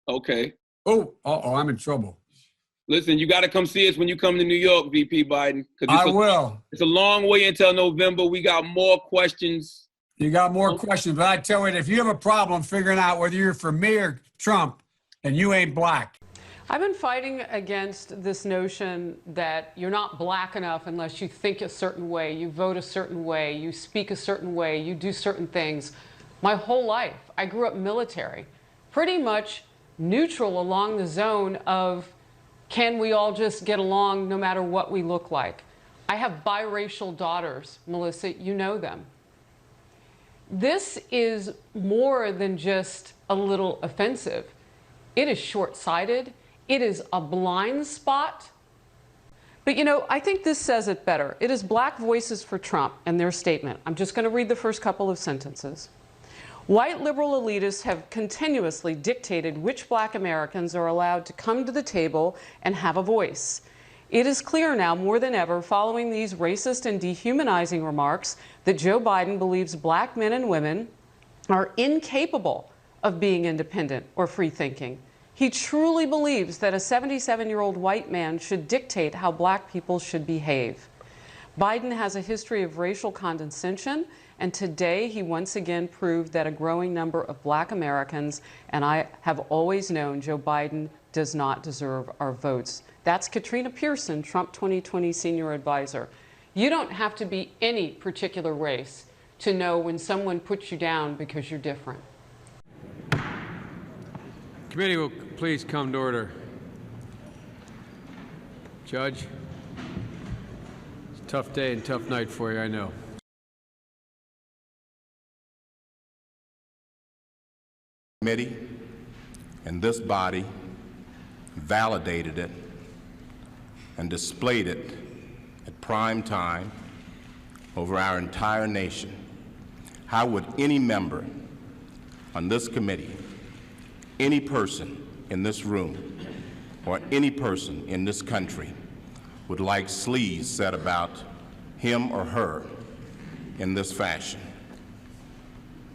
Okay. Oh, I'm in trouble. Listen, you got to come see us when you come to New York, VP Biden. I will. It's a long way until November. We got more questions. You got more questions, but I tell you, if you have a problem figuring out whether you're for me or Trump, and you ain't black. I've been fighting against this notion that you're not black enough unless you think a certain way, you vote a certain way, you speak a certain way, you do certain things. My whole life, I grew up military, pretty much neutral along the zone of can we all just get along no matter what we look like. I have biracial daughters, Melissa, you know them. This is more than just a little offensive. It is short-sighted. It is a blind spot. But you know, I think this says it better. It is Black Voices for Trump and their statement. I'm just going to read the first couple of sentences. White liberal elitists have continuously dictated which Black Americans are allowed to come to the table and have a voice. It is clear now more than ever, following these racist and dehumanizing remarks, that Joe Biden believes Black men and women are incapable of being independent or free-thinking. He truly believes that a 77-year-old white man should dictate how Black people should behave. Biden has a history of racial condescension, and today he once again proved that a growing number of Black Americans, and I have always known Joe Biden does not deserve our votes. That's Katrina Pearson, Trump 2020 senior advisor. You don't have to be any particular race to know when someone puts you down because you're different. Committee will please come to order. Judge, it's a tough day and tough night for you, I know. Committee and this body validated it and displayed it at prime time over our entire nation. How would any member on this committee, any person in this room, or any person in this country would like sleaze said about him or her in this fashion,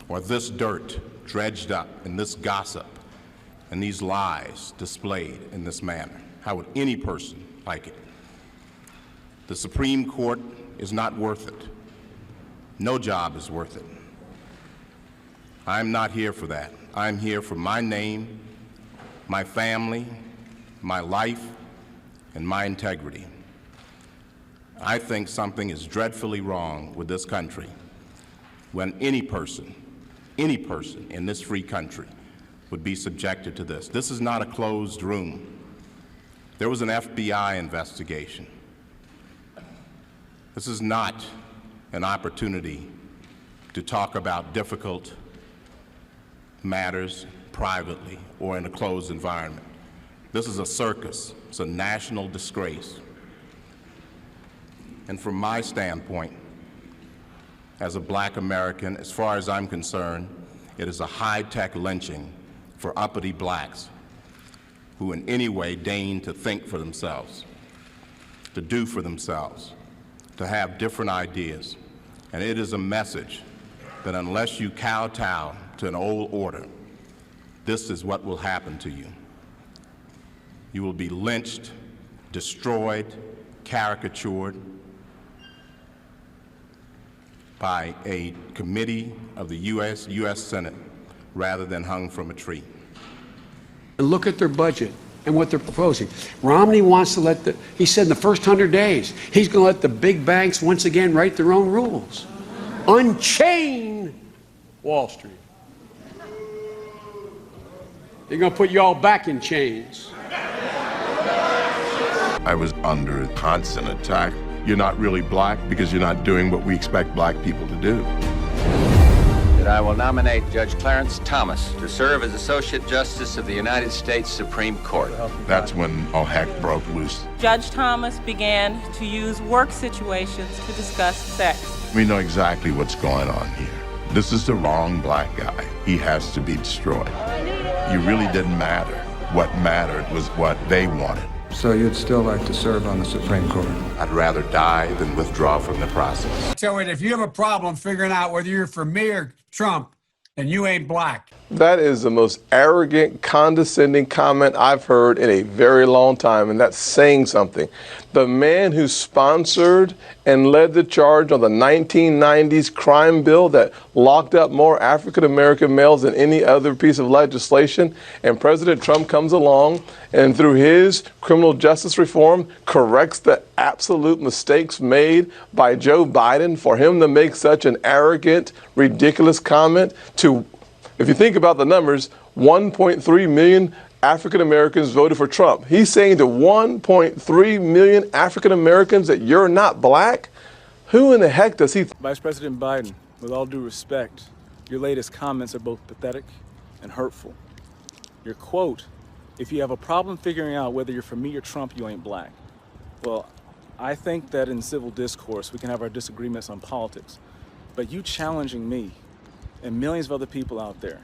or this dirt dredged up, and this gossip and these lies displayed in this manner? How would any person like it? The Supreme Court is not worth it. No job is worth it. I'm not here for that. I'm here for my name, my family, my life, and my integrity. I think something is dreadfully wrong with this country when any person in this free country would be subjected to this. This is not a closed room. There was an FBI investigation. This is not an opportunity to talk about difficult matters privately or in a closed environment. This is a circus. It's a national disgrace. And from my standpoint, as a Black American, as far as I'm concerned, it is a high-tech lynching for uppity Blacks who in any way deign to think for themselves, to do for themselves, to have different ideas. And it is a message that unless you kowtow to an old order, this is what will happen to you. You will be lynched, destroyed, caricatured by a committee of the U.S. Senate rather than hung from a tree. And look at their budget and what they're proposing. Romney wants to he said in the first 100 days, he's going to let the big banks once again write their own rules. Unchain Wall Street. They're going to put you all back in chains. I was under constant attack. You're not really Black because you're not doing what we expect Black people to do. That I will nominate Judge Clarence Thomas to serve as Associate Justice of the United States Supreme Court. That's when all heck broke loose. Judge Thomas began to use work situations to discuss sex. We know exactly what's going on here. This is the wrong Black guy. He has to be destroyed. You really didn't matter. What mattered was what they wanted. So you'd still like to serve on the Supreme Court? I'd rather die than withdraw from the process. So if you have a problem figuring out whether you're for me or Trump, then you ain't Black. That is the most arrogant, condescending comment I've heard in a very long time, and that's saying something. The man who sponsored and led the charge on the 1990s crime bill that locked up more African-American males than any other piece of legislation, and President Trump comes along and through his criminal justice reform corrects the absolute mistakes made by Joe Biden. For him to make such an arrogant, ridiculous comment to, if you think about the numbers, 1.3 million African Americans voted for Trump. He's saying to 1.3 million African Americans that you're not black? Who in the heck does he? Vice President Biden, with all due respect, your latest comments are both pathetic and hurtful. Your quote, "If you have a problem figuring out whether you're for me or Trump, you ain't black." Well, I think that in civil discourse, we can have our disagreements on politics, but you challenging me and millions of other people out there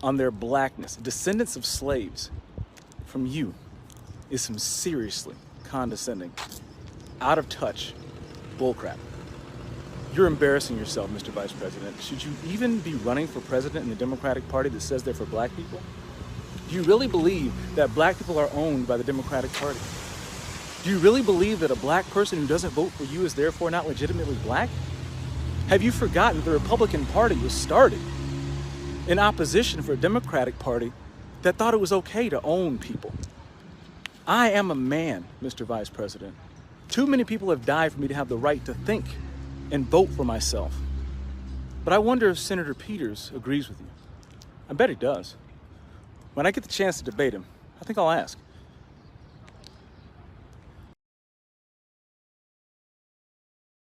on their blackness, descendants of slaves, from you, is some seriously condescending, out of touch bullcrap. You're embarrassing yourself, Mr. Vice President. Should you even be running for president in the Democratic Party that says they're for black people? Do you really believe that black people are owned by the Democratic Party? Do you really believe that a black person who doesn't vote for you is therefore not legitimately black? Have you forgotten the Republican Party was started in opposition for a Democratic Party that thought it was okay to own people? I am a man, Mr. Vice President. Too many people have died for me to have the right to think and vote for myself. But I wonder if Senator Peters agrees with you. I bet he does. When I get the chance to debate him, I think I'll ask.